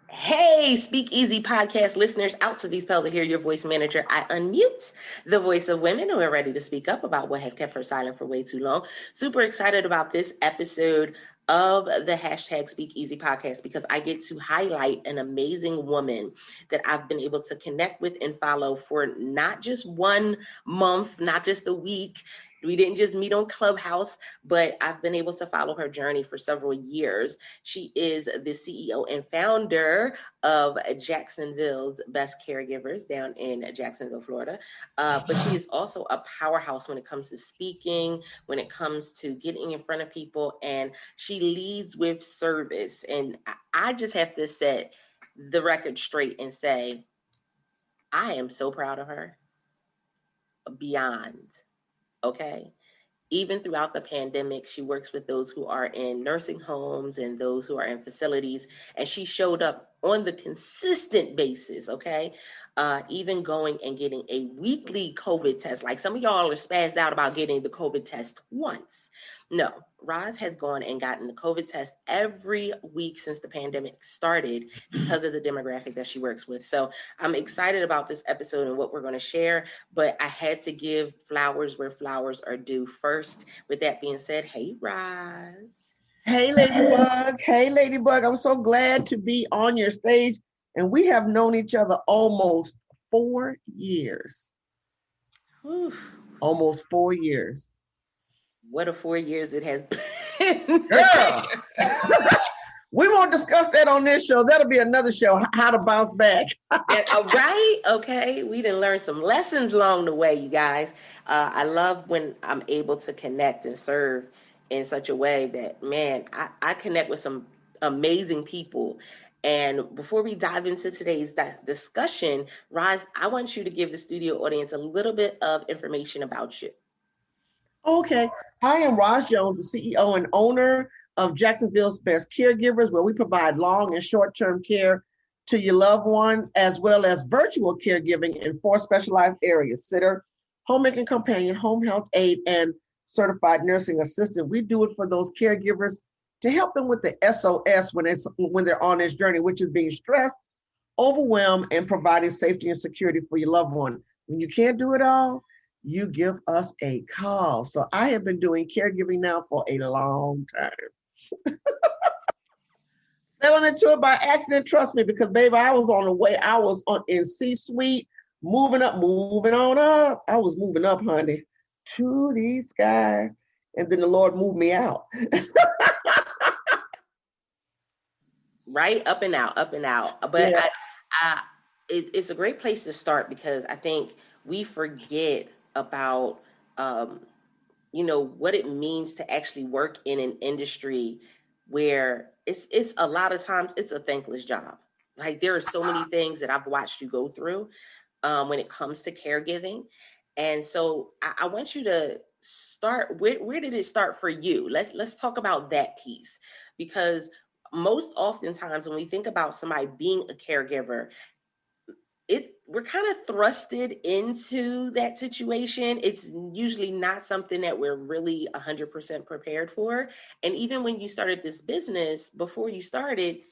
Hey, SpeakEasy Podcast listeners, Altovise here, your voice manager. I unmute the voice of women who are ready to speak up about what has kept her silent for way too long. Super excited about this episode of the hashtag SpeakEasy Podcast because I get to highlight an amazing woman that I've been able to connect with and follow for not just 1 month, not just a week. We didn't just meet on Clubhouse, but I've been able to follow her journey for several years. She is the CEO and founder of Jacksonville's Best Caregivers down in Jacksonville, Florida. But she is also a powerhouse when it comes to speaking, when it comes to getting in front of people, and she leads with service. And I just have to set the record straight and say, I am so proud of her. Beyond. Okay. Even throughout the pandemic, she works with those who are in nursing homes and those who are in facilities. And she showed up on the consistent basis, okay? Even going and getting a weekly COVID test. Like some of y'all are spazzed out about getting the COVID test once. No, Roz has gone and gotten the COVID test every week since the pandemic started because of the demographic that she works with. So I'm excited about this episode and what we're going to share, but I had to give flowers where flowers are due first. With that being said, hey, Roz. Hey, Ladybug. Hey, Ladybug. I'm so glad to be on your stage. And we have known each other almost 4 years. Whew. Almost 4 years. What a 4 years it has been. Girl. We won't discuss that on this show. That'll be another show, how to bounce back. Right? Okay. We didn't learn some lessons along the way, you guys. I love when I'm able to connect and serve in such a way that, man, I connect with some amazing people. And before we dive into today's discussion, Roz, I want you to give the studio audience a little bit of information about you. Okay. I am Roz Jones, the CEO and owner of Jacksonville's Best Caregivers, where we provide long and short-term care to your loved one, as well as virtual caregiving in 4 specialized areas: sitter, homemaking companion, home health aide, and certified nursing assistant. We do it for those caregivers to help them with the SOS when they're on this journey, which is being stressed, overwhelmed, and providing safety and security for your loved one. When you can't do it all, you give us a call. So I have been doing caregiving now for a long time. Fell into it by accident, trust me, because baby, I was on the way. I was in C-suite, moving on up. I was moving up, honey, to these skies. And then the Lord moved me out. Right? Up and out. But yeah. It's a great place to start because I think we forget about, what it means to actually work in an industry where it's a lot of times it's a thankless job. Like there are so many things that I've watched you go through when it comes to caregiving. And so I want you to start, where did it start for you? Let's talk about that piece, because most oftentimes when we think about somebody being a caregiver, we're kind of thrusted into that situation. It's usually not something that we're really 100% prepared for. And even when you started this business, before you started,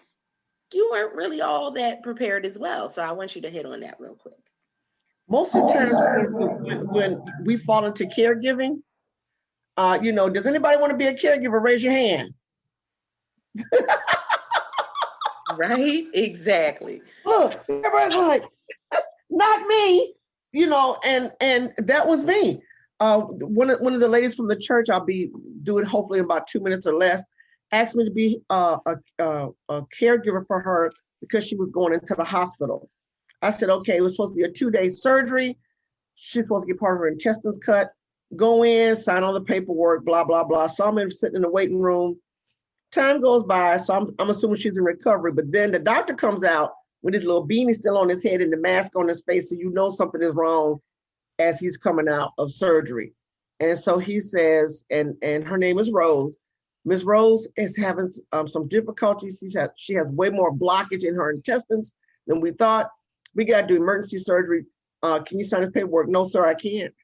you weren't really all that prepared as well. So I want you to hit on that real quick. Most of the time when we fall into caregiving, does anybody want to be a caregiver? Raise your hand. Right? Exactly. Look, everybody's like, not me, and that was me. One of the ladies from the church, I'll be doing hopefully about 2 minutes or less, asked me to be a caregiver for her because she was going into the hospital. I said, okay, it was supposed to be a 2-day surgery. She's supposed to get part of her intestines cut, go in, sign all the paperwork, blah, blah, blah. So I'm sitting in the waiting room. Time goes by, so I'm assuming she's in recovery. But then the doctor comes out with his little beanie still on his head and the mask on his face, so you know something is wrong as he's coming out of surgery. And so he says, and her name is Rose. Miss Rose is having some difficulties. She has way more blockage in her intestines than we thought. We got to do emergency surgery. Can you sign this paperwork? No, sir, I can't.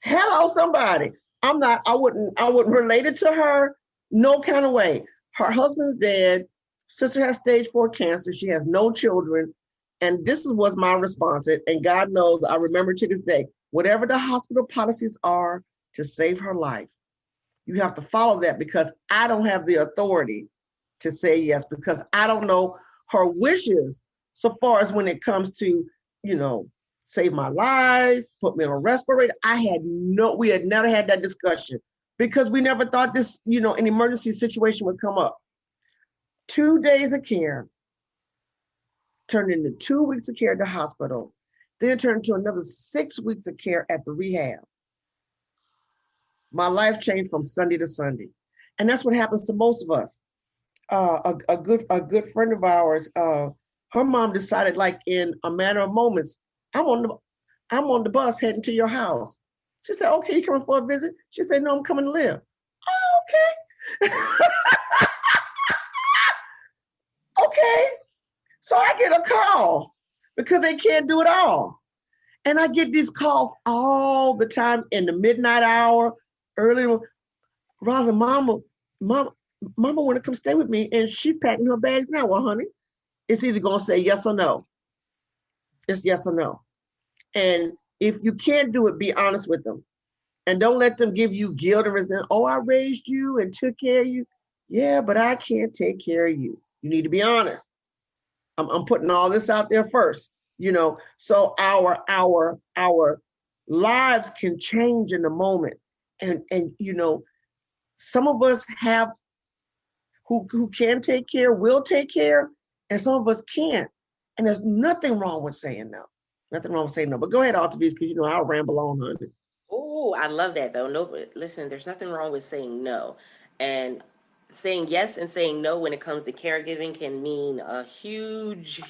Hello, somebody. I wouldn't relate it to her. No kind of way. Her husband's dead. Sister has stage 4 cancer. She has no children. And this was my response. And God knows, I remember to this day, whatever the hospital policies are to save her life, you have to follow that, because I don't have the authority to say yes, because I don't know her wishes so far as when it comes to, save my life, put me on a respirator. We had never had that discussion, because we never thought this, an emergency situation would come up. 2 days of care turned into 2 weeks of care at the hospital, then turned into another 6 weeks of care at the rehab. My life changed from Sunday to Sunday. And that's what happens to most of us. A good friend of ours, her mom decided, like in a matter of moments, I'm on the bus heading to your house. She said, okay, you coming for a visit? She said, no, I'm coming to live. Oh, okay. Okay. So I get a call because they can't do it all. And I get these calls all the time in the midnight hour, early. Rather, mama want to come stay with me, and she's packing her bags now. Well, honey, it's either going to say yes or no. It's yes or no. And if you can't do it, be honest with them. And don't let them give you guilt and resentment. Oh, I raised you and took care of you. Yeah, but I can't take care of you. You need to be honest. I'm putting all this out there first, so our lives can change in the moment. And some of us have who can take care, will take care, and some of us can't. And there's nothing wrong with saying no. Nothing wrong with saying no. But go ahead, Altovise, because I'll ramble on, honey. Oh, I love that though. No, but listen, there's nothing wrong with saying no. And saying yes and saying no when it comes to caregiving can mean a huge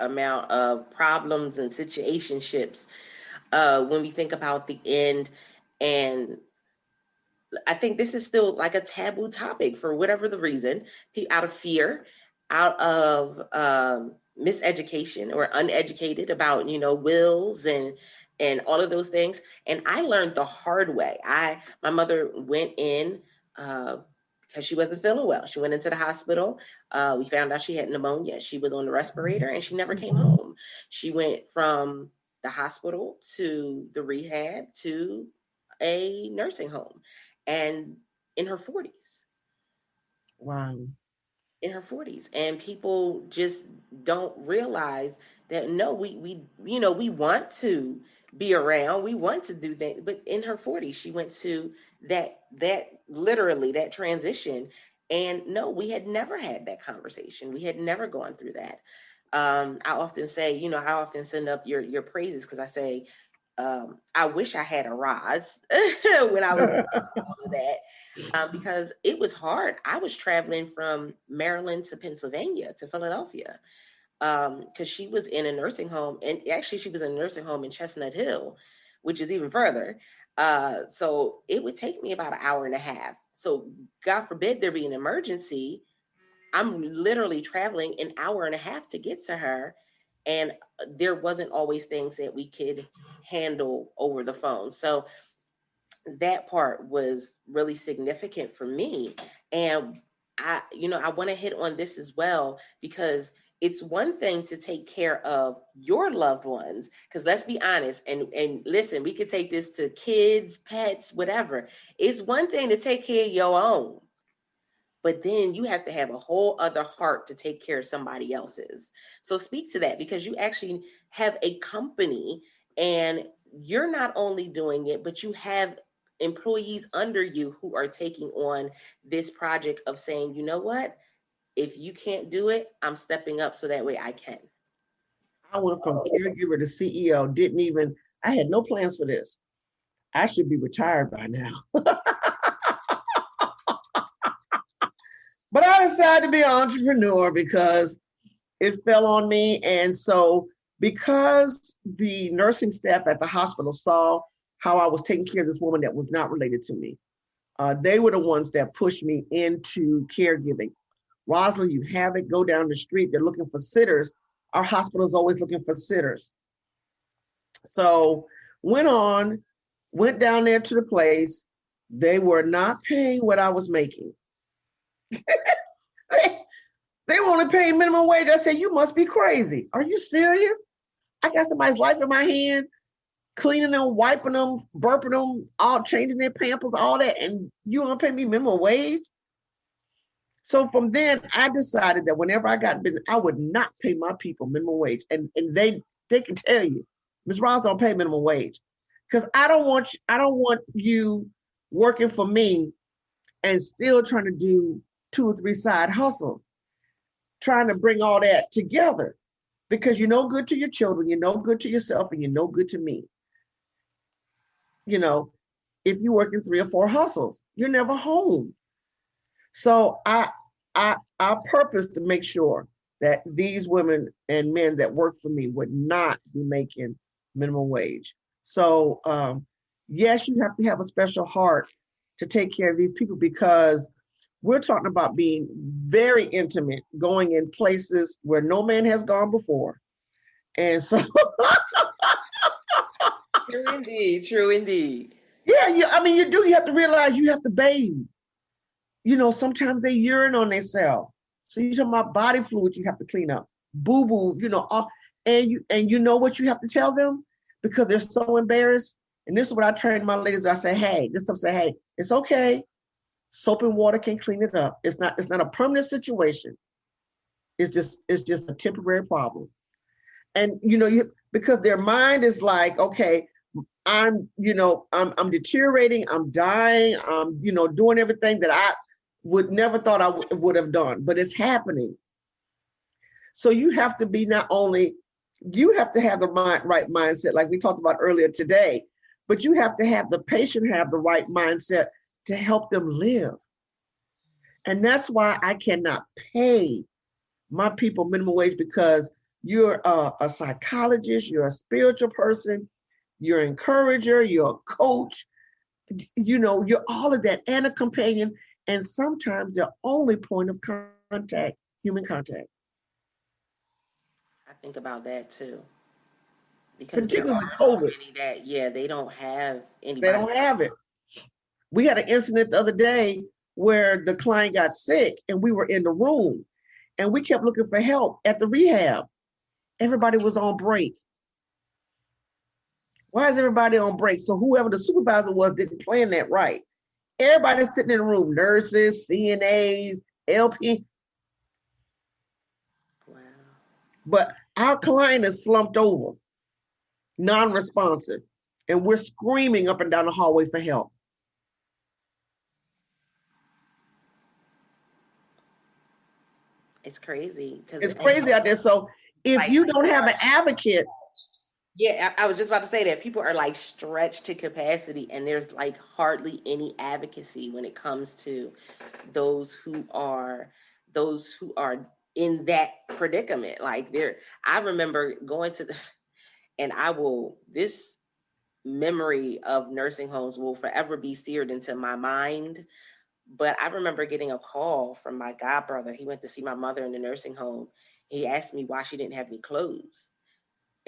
amount of problems and situationships when we think about the end. And I think this is still like a taboo topic for whatever the reason, out of fear, out of miseducation or uneducated about, wills and all of those things. And I learned the hard way. My mother went in because she wasn't feeling well. She went into the hospital. We found out she had pneumonia. She was on the respirator and she never came home. She went from the hospital to the rehab to a nursing home, and in her 40s. Wow. In her 40s. And people just don't realize that, no, we want to be around, we want to do things, but in her 40s, she went to that literally that transition. And no, we had never had that conversation. We had never gone through that. I often say, I often send up your praises, because I say, I wish I had a Roz when I was all of that, because it was hard. I was traveling from Maryland to Pennsylvania to Philadelphia, because she was in a nursing home, and actually she was in a nursing home in Chestnut Hill, which is even further. So it would take me about an hour and a half. So God forbid there be an emergency, I'm literally traveling an hour and a half to get to her. And there wasn't always things that we could handle over the phone. So that part was really significant for me. And I want to hit on this as well, because it's one thing to take care of your loved ones, because let's be honest, and listen, we could take this to kids, pets, whatever. It's one thing to take care of your own, but then you have to have a whole other heart to take care of somebody else's. So speak to that, because you actually have a company, and you're not only doing it, but you have employees under you who are taking on this project of saying, you know what, if you can't do it, I'm stepping up so that way I can. I went from caregiver to CEO, I had no plans for this. I should be retired by now. But I decided to be an entrepreneur because it fell on me. And so because the nursing staff at the hospital saw how I was taking care of this woman that was not related to me, they were the ones that pushed me into caregiving. Rosalind, you have it, go down the street. They're looking for sitters. Our hospital is always looking for sitters. So went down there to the place. They were not paying what I was making. They want to pay minimum wage. I said, you must be crazy. Are you serious? I got somebody's life in my hand, cleaning them, wiping them, burping them, all changing their pampers, all that, and you want to pay me minimum wage? So from then, I decided that whenever I got business, I would not pay my people minimum wage, and they can tell you, Ms. Roz don't pay minimum wage, because I don't want you working for me and still trying to do 2 or 3 side hustles, trying to bring all that together, because you're no good to your children, you're no good to yourself, and you're no good to me. You know, if you work in 3 or 4 hustles, you're never home. So I purpose to make sure that these women and men that work for me would not be making minimum wage. So yes, you have to have a special heart to take care of these people, because we're talking about being very intimate, going in places where no man has gone before. And so True indeed, true indeed. Yeah, you have to realize you have to bathe. You know, sometimes they urine on themselves. So you're talking about body fluids you have to clean up. Boo-boo, and you know what you have to tell them, because they're so embarrassed. And this is what I train my ladies. I say, hey, it's okay. Soap and water can clean it up. It's not a permanent situation. It's just a temporary problem. And because their mind is like, okay, I'm deteriorating, I'm dying, I'm doing everything that I would never thought I would have done, but it's happening. So you have to be you have to have the right mindset, like we talked about earlier today, but you have to have the patient have the right mindset to help them live. And that's why I cannot pay my people minimum wage, because you're a psychologist, you're a spiritual person, you're an encourager, you're a coach, you're all of that, and a companion, and sometimes the only point of contact, human contact. I think about that too. Because Particularly there are COVID. so many that, they don't have anybody. They don't have it. We had an incident the other day where the client got sick and we were in the room and we kept looking for help at the rehab. Everybody was on break. Why is everybody on break? So whoever the supervisor was didn't plan that right. Everybody's sitting in the room, nurses, CNAs, LP. Wow. But our client is slumped over, non-responsive, and we're screaming up and down the hallway for help. It's crazy. It's crazy out there. So if you don't have an advocate. Yeah, I was just about to say that people are like stretched to capacity, and there's like hardly any advocacy when it comes to those who are in that predicament. Like I remember going to this memory of nursing homes will forever be seared into my mind. But I remember getting a call from my godbrother. He went to see my mother in the nursing home. He asked me why she didn't have any clothes.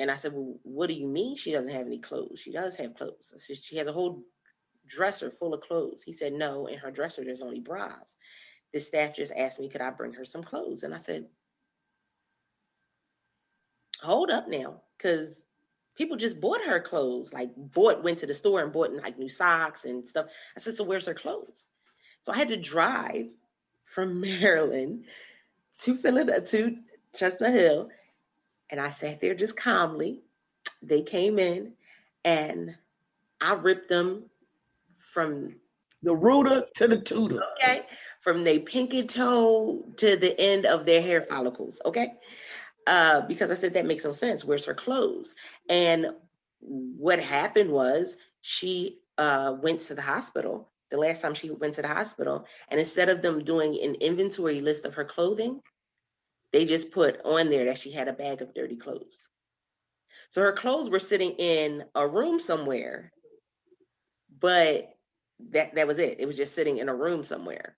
And I said, well, what do you mean she doesn't have any clothes? She does have clothes. I said, she has a whole dresser full of clothes. He said, no, in her dresser, there's only bras. The staff just asked me, could I bring her some clothes? And I said, hold up now, because people just bought her clothes, went to the store and bought like new socks and stuff. I said, so where's her clothes? So I had to drive from Maryland to Chestnut Hill. And I sat there just calmly. They came in and I ripped them from the rooter to the tutor. Okay. From their pinky toe to the end of their hair follicles. Okay. Because I said, that makes no sense. Where's her clothes? And what happened was she went to the hospital the last time she went to the hospital. And instead of them doing an inventory list of her clothing, they just put on there that she had a bag of dirty clothes. So her clothes were sitting in a room somewhere, but that was it. It was just sitting in a room somewhere.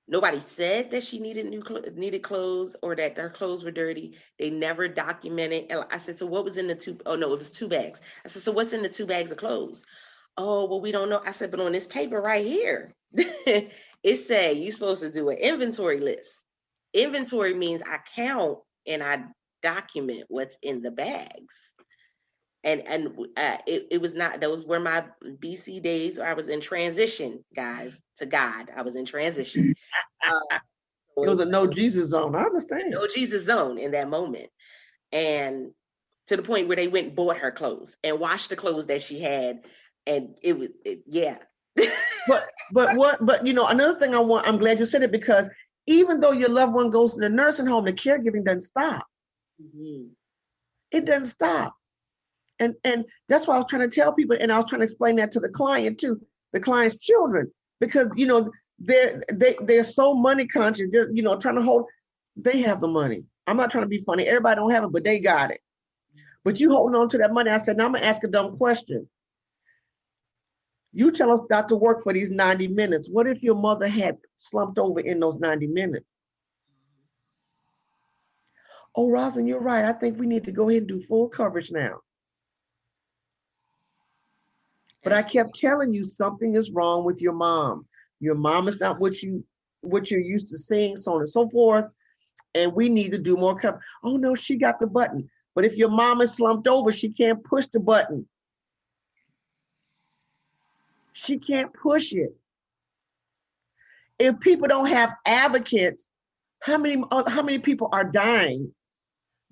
Nobody said that she needed clothes or that her clothes were dirty. They never documented. And I said, so what was in the two? Oh, no, it was 2 bags. I said, so what's in the 2 bags of clothes? Oh, well, we don't know. I said, but on this paper right here, it said you're supposed to do an inventory list. Inventory means I count and I document what's in the bags. And it was not, those were my BC days. I was in transition, guys, to God. I was in transition. It was a no Jesus zone. I understand. No Jesus zone in that moment. And to the point where they went and bought her clothes and washed the clothes that she had. And yeah. But another thing I'm glad you said it, because even though your loved one goes to the nursing home, the caregiving doesn't stop. Mm-hmm. It doesn't stop. And that's why I was trying to tell people, and I was trying to explain that to the client too, the client's children, because they're so money conscious. They're trying to hold. They have the money. I'm not trying to be funny. Everybody don't have it, but they got it. But you holding on to that money. I said, now I'm gonna ask a dumb question. You tell us not to work for these 90 minutes. What if your mother had slumped over in those 90 minutes? Oh, Rosin, you're right. I think we need to go ahead and do full coverage now. But I kept telling you something is wrong with your mom. Your mom is not what you're used to seeing, so on and so forth. And we need to do more coverage. Oh no, she got the button. But if your mom is slumped over, she can't push the button. She can't push it. If people don't have advocates, how many people are dying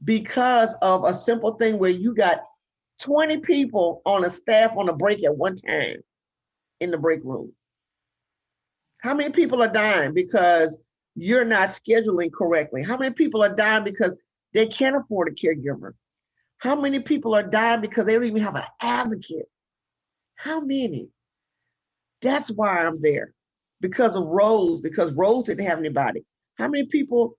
because of a simple thing where you got 20 people on a staff on a break at one time in the break room? How many people are dying because you're not scheduling correctly? How many people are dying because they can't afford a caregiver? How many people are dying because they don't even have an advocate? How many? That's why I'm there. Because of Roz, because Roz didn't have anybody. How many people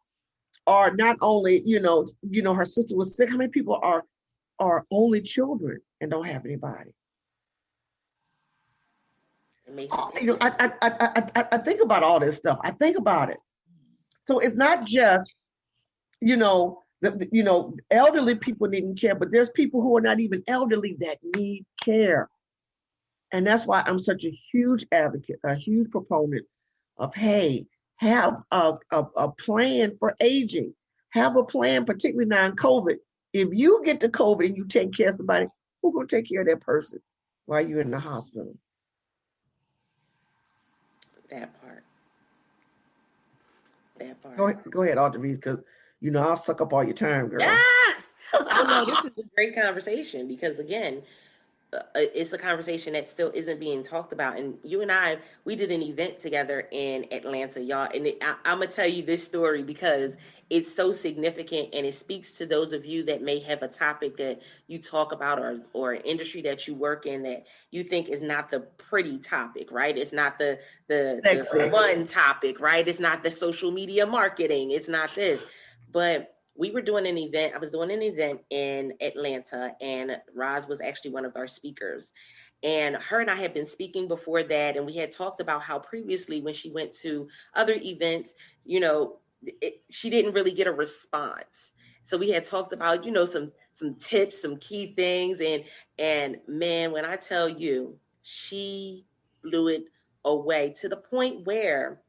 are not only, her sister was sick, how many people are only children and don't have anybody? I think about all this stuff. I think about it. So it's not just, elderly people needing care, but there's people who are not even elderly that need care. And that's why I'm such a huge advocate, a huge proponent of, hey, have a plan for aging. Have a plan, particularly now in COVID. If you get to COVID and you take care of somebody, who's going to take care of that person while you're in the hospital? That part. Go ahead, Altovise, because I'll suck up all your time, girl. Oh no, this is a great conversation because again, it's a conversation that still isn't being talked about. And you and I, we did an event together in Atlanta, y'all. And I'm going to tell you this story because it's so significant and it speaks to those of you that may have a topic that you talk about or an industry that you work in that you think is not the pretty topic, right? It's not the fun topic, right? It's not the social media marketing. It's not this. But we were doing an event. I was doing an event in Atlanta, and Roz was actually one of our speakers. And her and I had been speaking before that, and we had talked about how previously when she went to other events, she didn't really get a response. So we had talked about, some tips, some key things, and man, when I tell you, she blew it away to the point where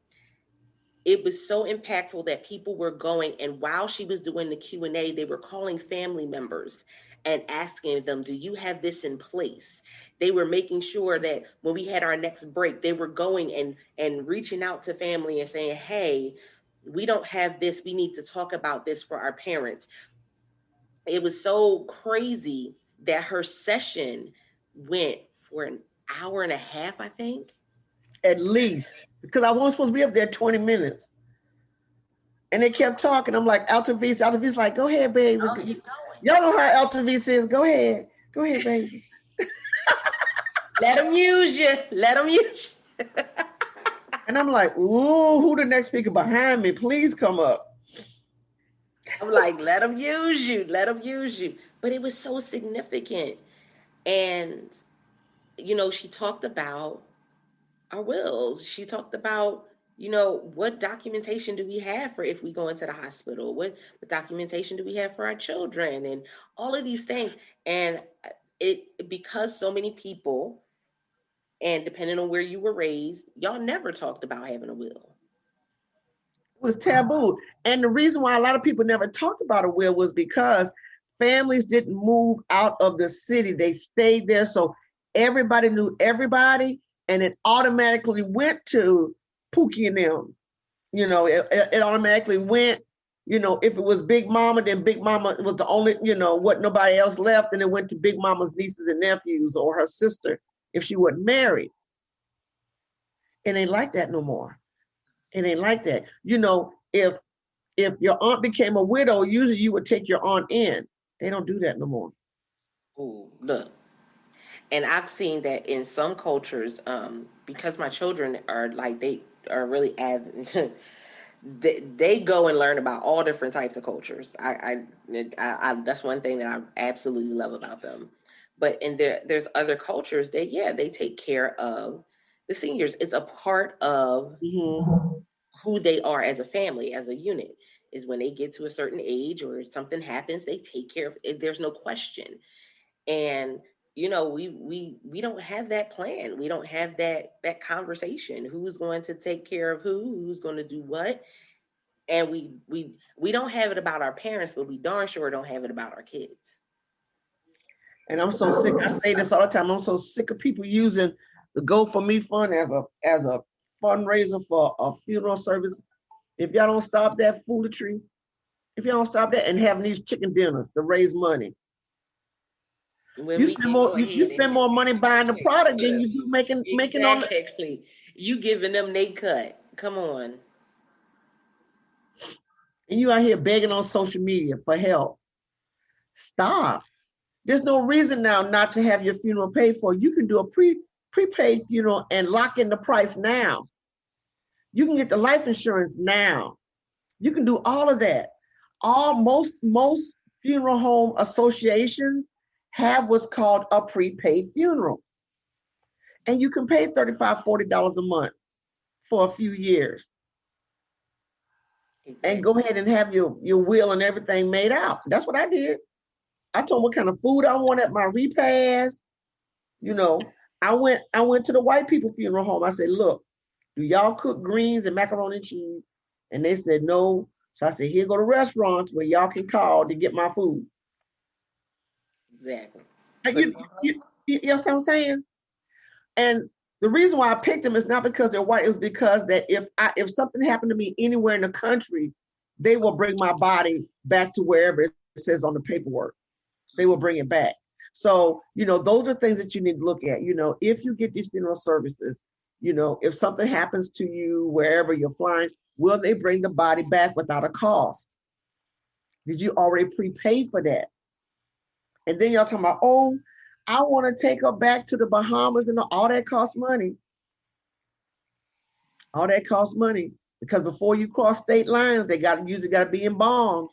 it was so impactful that people were going, and while she was doing the Q&A, they were calling family members and asking them, do you have this in place? They were making sure that when we had our next break, they were going and reaching out to family and saying, hey, we don't have this. We need to talk about this for our parents. It was so crazy that her session went for an hour and a half, I think. At least, because I wasn't supposed to be up there 20 minutes. And they kept talking. I'm like, Altovise like, go ahead, baby. Y'all know how Altovise is. Go ahead, baby. Let them use you. And I'm like, ooh, who the next speaker behind me? Please come up. I'm like, let them use you. But it was so significant. And, she talked about our wills. She talked about, what documentation do we have for if we go into the hospital? What documentation do we have for our children? And all of these things. And because so many people, And depending on where you were raised, y'all never talked about having a will. It was taboo. And the reason why a lot of people never talked about a will was because families didn't move out of the city. They stayed there. So everybody knew everybody, and it automatically went to Pookie and them. It automatically went, if it was Big Mama, then Big Mama was the only, what nobody else left. And it went to Big Mama's nieces and nephews or her sister if she wasn't married. It ain't like that no more. It ain't like that. If your aunt became a widow, usually you would take your aunt in. They don't do that no more. Ooh, look. And I've seen that in some cultures, because my children are like, they are really they go and learn about all different types of cultures. I that's one thing that I absolutely love about them. But there's other cultures that, they take care of the seniors. It's a part of who they are as a family, as a unit, is when they get to a certain age or something happens, they take care of it. There's no question. And we don't have that plan. We don't have that conversation. Who's going to take care of who's going to do what? And we don't have it about our parents, but we darn sure don't have it about our kids. And I'm so sick. I say this all the time. I'm so sick of people using the GoFundMe fund as a fundraiser for a funeral service. If y'all don't stop that foolery, if y'all don't stop that and having these chicken dinners to raise money, you spend more money buying the product than you do making all the. Exactly. You giving them they cut. Come on. And you out here begging on social media for help. Stop. There's no reason now not to have your funeral paid for. You can do a prepaid funeral and lock in the price now. You can get the life insurance now. You can do all of that. Most funeral home associations have what's called a prepaid funeral. And you can pay $35, $40 a month for a few years. Exactly. And go ahead and have your will and everything made out. That's what I did. I told them what kind of food I want at my repast. I went to the white people funeral home. I said, look, do y'all cook greens and macaroni and cheese? And they said no. So I said, here go to restaurants where y'all can call to get my food. Exactly. You know what I'm saying? And the reason why I picked them is not because they're white. It's because that if something happened to me anywhere in the country, they will bring my body back to wherever it says on the paperwork. They will bring it back. So, those are things that you need to look at. If you get these funeral services, if something happens to you wherever you're flying, will they bring the body back without a cost? Did you already prepay for that? And then y'all talking about, oh, I want to take her back to the Bahamas, and all that costs money. All that costs money because before you cross state lines, they usually got to be embalmed.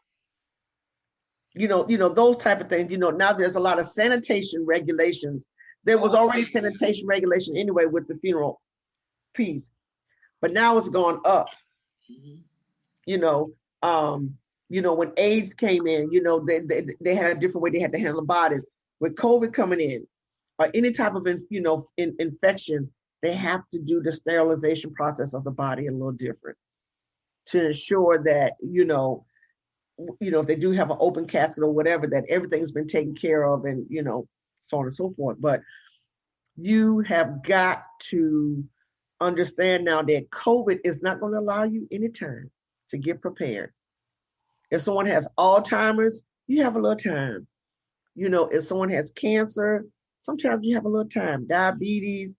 Those type of things. Now there's a lot of sanitation regulations. There was already sanitation regulation anyway with the funeral piece, but now it's gone up. When AIDS came in, they had a different way they had to handle bodies. With COVID coming in, or any type of infection, they have to do the sterilization process of the body a little different to ensure that if they do have an open casket or whatever, that everything's been taken care of, and so on and so forth. But you have got to understand now that COVID is not going to allow you any time to get prepared. If someone has Alzheimer's, you have a little time. If someone has cancer, sometimes you have a little time, diabetes,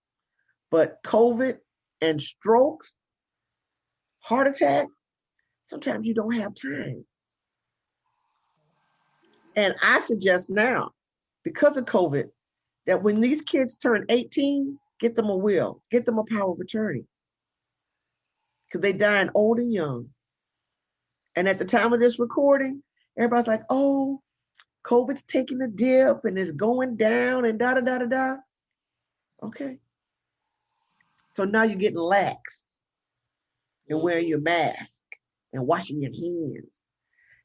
but COVID and strokes, heart attacks, sometimes you don't have time. And I suggest now, because of COVID, that when these kids turn 18, get them a will, get them a power of attorney. Because they dying old and young. And at the time of this recording, everybody's like, oh, COVID's taking a dip and it's going down and da-da-da-da-da. Okay. So now you're getting lax and wearing your mask and washing your hands.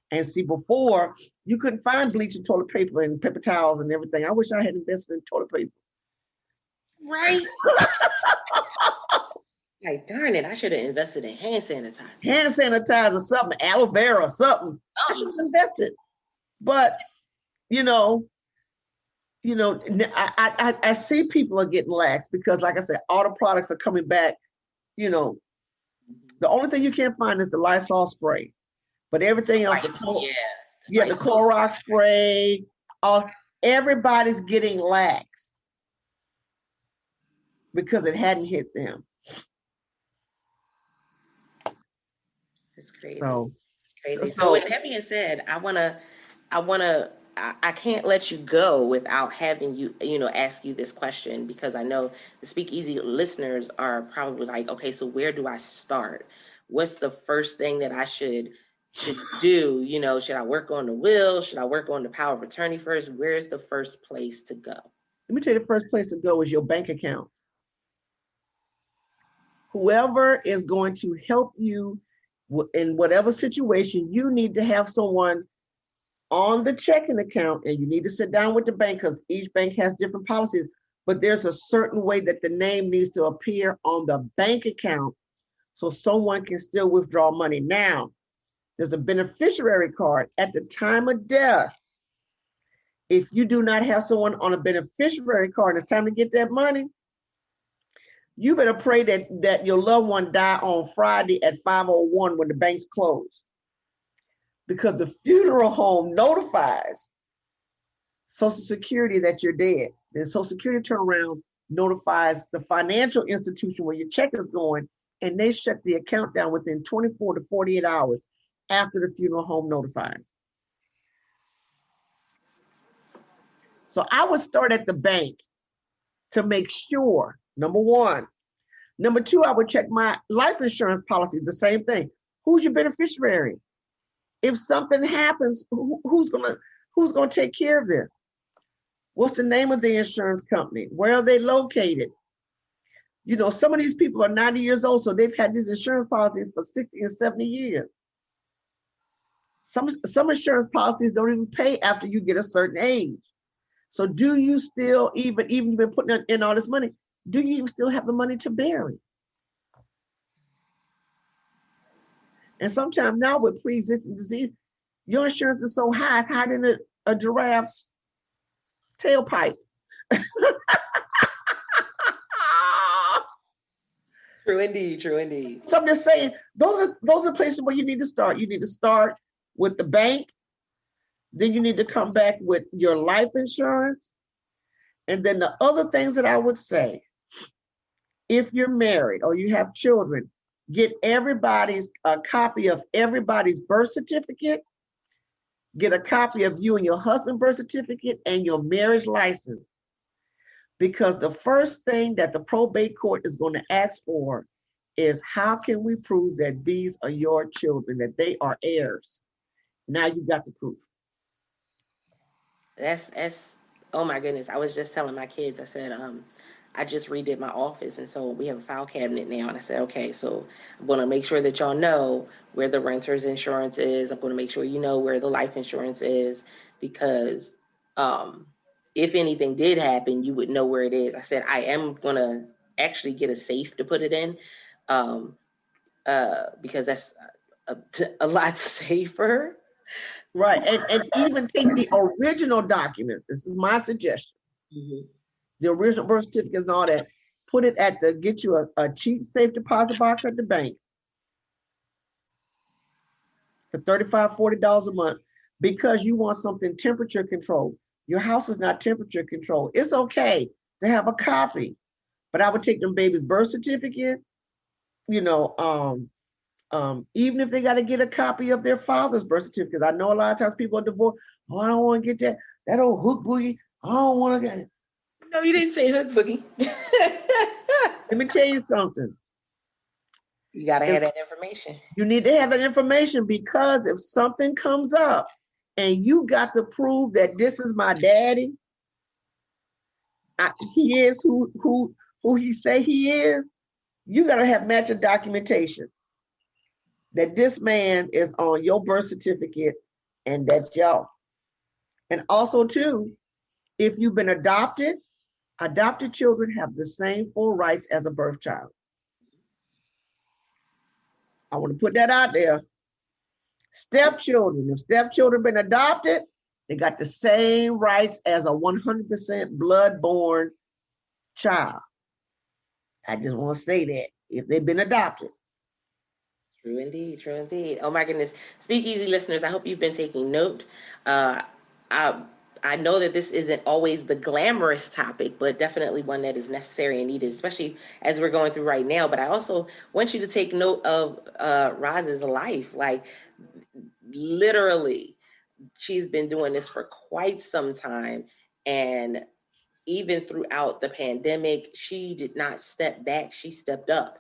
And see, before, you couldn't find bleach and toilet paper and paper towels and everything. I wish I had invested in toilet paper. Right. Like, darn it, I should have invested in hand sanitizer. Hand sanitizer, something, aloe vera, something. I should have invested. But, I see people are getting lax because, like I said, all the products are coming back. The only thing you can't find is the Lysol spray. But everything else, the Clorox spray, everybody's getting lax because it hadn't hit them. It's crazy. So with that being said, I can't let you go without having you, ask you this question, because I know the SpeakEasy listeners are probably like, okay, so where do I start? What's the first thing that I should do? Should I work on the will? Should I work on the power of attorney first? Where's the first place to go? Let me tell you, the first place to go is your bank account. Whoever is going to help you in whatever situation, you need to have someone on the checking account, and you need to sit down with the bank, because each bank has different policies, but there's a certain way that the name needs to appear on the bank account so someone can still withdraw money. Now, there's a beneficiary card. At the time of death, if you do not have someone on a beneficiary card and it's time to get that money, you better pray that your loved one die on Friday at 5:01 when the banks close. Because the funeral home notifies Social Security that you're dead. Then Social Security turn around, notifies the financial institution where your check is going, and they shut the account down within 24 to 48 hours after the funeral home notifies. So I would start at the bank to make sure, number one. Number two, I would check my life insurance policy, the same thing. Who's your beneficiary? If something happens, who's gonna take care of this? What's the name of the insurance company? Where are they located? Some of these people are 90 years old, so they've had these insurance policies for 60 and 70 years. Some insurance policies don't even pay after you get a certain age. So do you still, even you've been putting in all this money, do you even still have the money to bury? And sometimes now with pre-existing disease, your insurance is so high, it's higher than a giraffe's tailpipe. True indeed. So I'm just saying, those are places where you need to start. You need to start with the bank. Then you need to come back with your life insurance. And then the other things that I would say, if you're married or you have children, get a copy of everybody's birth certificate. Get a copy of you and your husband's birth certificate and your marriage license. Because the first thing that the probate court is going to ask for is, how can we prove that these are your children, that they are heirs? Now you got the proof. That's oh my goodness. I was just telling my kids, I said, I just redid my office, and so we have a file cabinet now. And I said, okay, so I'm going to make sure that y'all know where the renter's insurance is. I'm going to make sure you know where the life insurance is, because if anything did happen, you would know where it is. I said, I am going to actually get a safe to put it in, because that's a lot safer. Right, and even take the original documents. This is my suggestion. Mm-hmm. The original birth certificate and all that. Put it get you a cheap safe deposit box at the bank for $35, $40 a month, because you want something temperature controlled. Your house is not temperature controlled. It's okay to have a copy, but I would take them baby's birth certificate, even if they got to get a copy of their father's birth certificate. I know a lot of times people are divorced. Oh, I don't want to get that old hook boogie. I don't want to get it. No, you didn't say hook boogie. Let me tell you something. You got to have that information. You need to have that information, because if something comes up and you got to prove that this is my daddy, he is who he say he is, you got to have matching documentation that this man is on your birth certificate and that's y'all. And also too, if you've been adopted, Adopted children have the same full rights as a birth child. I want to put that out there. Stepchildren, if stepchildren been adopted, they got the same rights as a 100% blood-born child. I just want to say that if they've been adopted. True indeed, true indeed. Oh my goodness. SpeakEasy listeners, I hope you've been taking note. I know that this isn't always the glamorous topic, but definitely one that is necessary and needed, especially as we're going through right now. But I also want you to take note of Roz's life. Like, literally, she's been doing this for quite some time. And even throughout the pandemic, she did not step back. She stepped up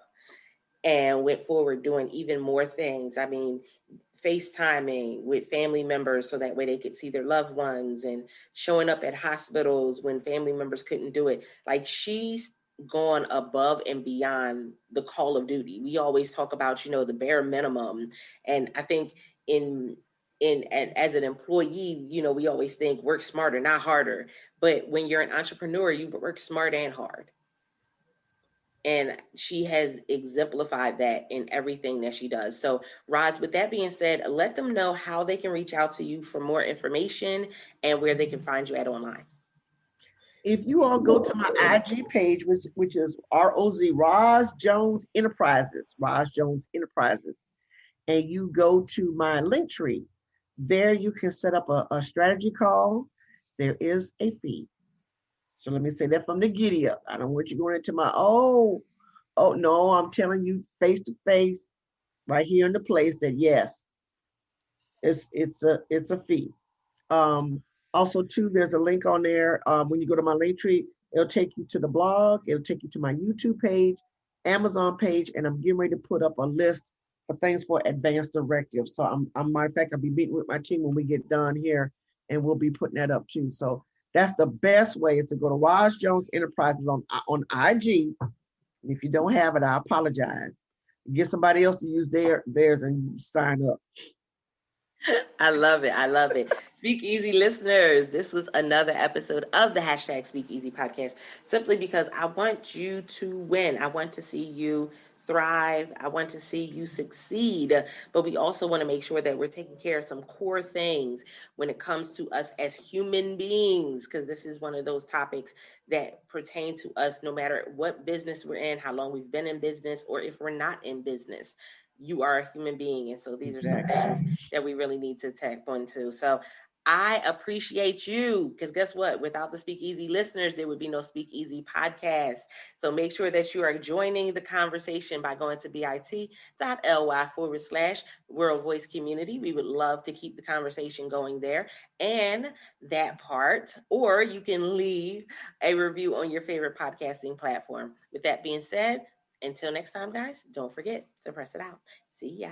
and went forward doing even more things. I mean, FaceTiming with family members so that way they could see their loved ones, and showing up at hospitals when family members couldn't do it. Like, she's gone above and beyond the call of duty. We always talk about, the bare minimum. And I think as an employee, we always think work smarter, not harder. But when you're an entrepreneur, you work smart and hard. And she has exemplified that in everything that she does. So, Roz, with that being said, let them know how they can reach out to you for more information and where they can find you at online. If you all go to my IG page, which is Roz Jones Enterprises, Roz Jones Enterprises, and you go to my link tree, there you can set up a strategy call. There is a fee. So let me say that from the giddy up. I don't want you going into my, oh no, I'm telling you face to face, right here in the place, that yes, it's a fee. Also too, there's a link on there. When you go to my link tree, it'll take you to the blog, it'll take you to my YouTube page, Amazon page, and I'm getting ready to put up a list for things for advanced directives. So I'm matter of fact, I'll be meeting with my team when we get done here, and we'll be putting that up too. So that's the best way, is to go to Roz Jones Enterprises on IG. If you don't have it, I apologize. Get somebody else to use theirs and sign up. I love it. I love it. SpeakEasy listeners, this was another episode of the #SpeakEasy Podcast, simply because I want you to win. I want to see you thrive. I want to see you succeed. But we also want to make sure that we're taking care of some core things when it comes to us as human beings, because this is one of those topics that pertain to us no matter what business we're in, how long we've been in business, or if we're not in business. You are a human being. And so these are some things that we really need to tap into. So I appreciate you, because guess what? Without the SpeakEasy listeners, there would be no SpeakEasy podcast. So make sure that you are joining the conversation by going to bit.ly/World Voice Community. We would love to keep the conversation going there. And that part, or you can leave a review on your favorite podcasting platform. With that being said, until next time, guys, don't forget to press it out. See ya.